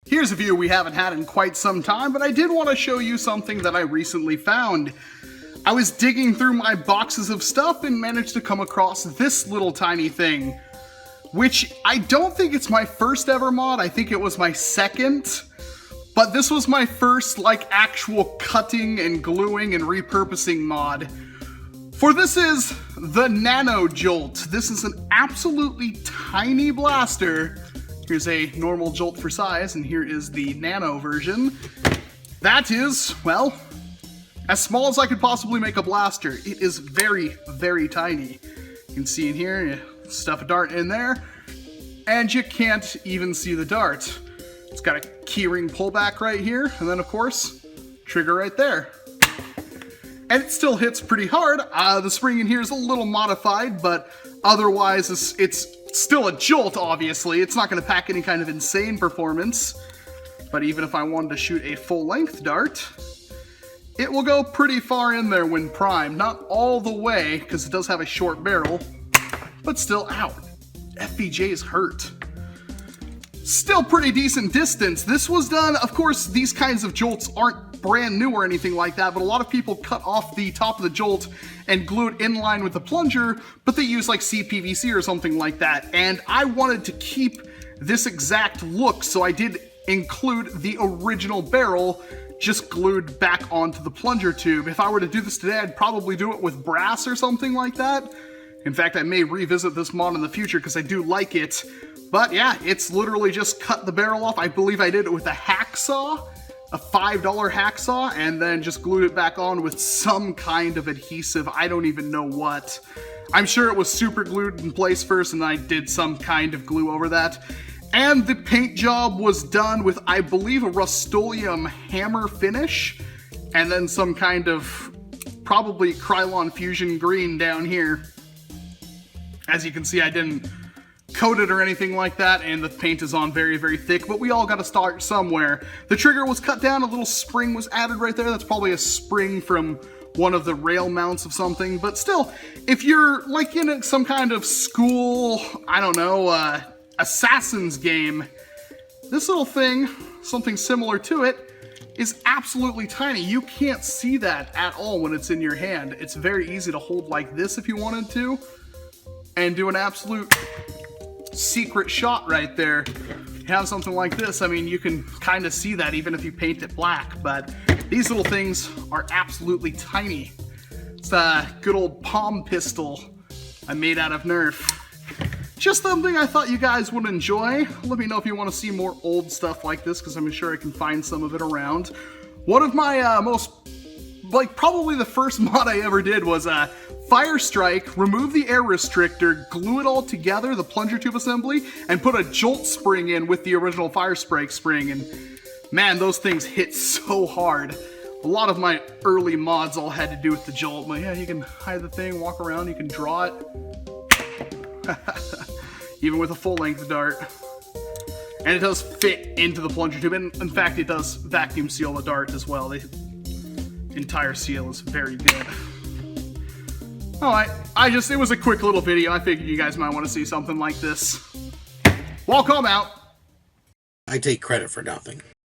Here's a view we haven't had in quite some time, but I did want to show you something that I recently found. I was digging through my boxes of stuff and managed to come across this little tiny thing, which I don't think it's my first ever mod. I think it was my second, but this was my first like actual cutting and gluing and repurposing mod. For this is the Nerf Jolt. This is an absolutely tiny blaster. Here's a normal Jolt for size, and here is the nano version. That is, well, as small as I could possibly make a blaster. It is very, very tiny. You can see in here, you stuff a dart in there, and you can't even see the dart. It's got a keyring pullback right here, and then of course, trigger right there. And it still hits pretty hard. The spring in here is a little modified, but otherwise it's still a Jolt, obviously. It's not going to pack any kind of insane performance. But even if I wanted to shoot a full-length dart, it will go pretty far in there when primed. Not all the way, because it does have a short barrel, but still, ow, FVJs hurt. Still pretty decent distance. This was done, of course, these kinds of Jolts aren't brand new or anything like that, but a lot of people cut off the top of the Jolt and glue it in line with the plunger, but they use like CPVC or something like that. And I wanted to keep this exact look, so I did include the original barrel just glued back onto the plunger tube. If I were to do this today, I'd probably do it with brass or something like that. In fact, I may revisit this mod in the future because I do like it. But yeah, it's literally just cut the barrel off. I believe I did it with a hacksaw, a $5 hacksaw, and then just glued it back on with some kind of adhesive. I don't even know what. I'm sure it was super glued in place first, and I did some kind of glue over that. And the paint job was done with, I believe, a Rust-Oleum hammer finish, and then some kind of probably Krylon Fusion green down here. As you can see, I didn't coat it or anything like that, and the paint is on very, very thick, but we all got to start somewhere. The trigger was cut down, a little spring was added right there. That's probably a spring from one of the rail mounts of something, but still, if you're like in some kind of school, I don't know, Assassin's game, this little thing, something similar to it, is absolutely tiny. You can't see that at all when it's in your hand. It's very easy to hold like this if you wanted to, and do an absolute secret shot right there. You have something like this, I mean, you can kind of see that even if you paint it black, but these little things are absolutely tiny. It's a good old palm pistol I made out of Nerf. Just something I thought you guys would enjoy. Let me know if you want to see more old stuff like this, because I'm sure I can find some of it around. One of my probably the first mod I ever did was Fire Strike, remove the air restrictor, glue it all together, the plunger tube assembly, and put a Jolt spring in with the original Fire Strike spring, and man, those things hit so hard. A lot of my early mods all had to do with the Jolt, but yeah, you can hide the thing, walk around, you can draw it. Even with a full-length dart. And it does fit into the plunger tube, and in fact, it does vacuum seal the dart as well. The entire seal is very good. Alright, it was a quick little video. I figured you guys might want to see something like this. Walcom out. I take credit for nothing.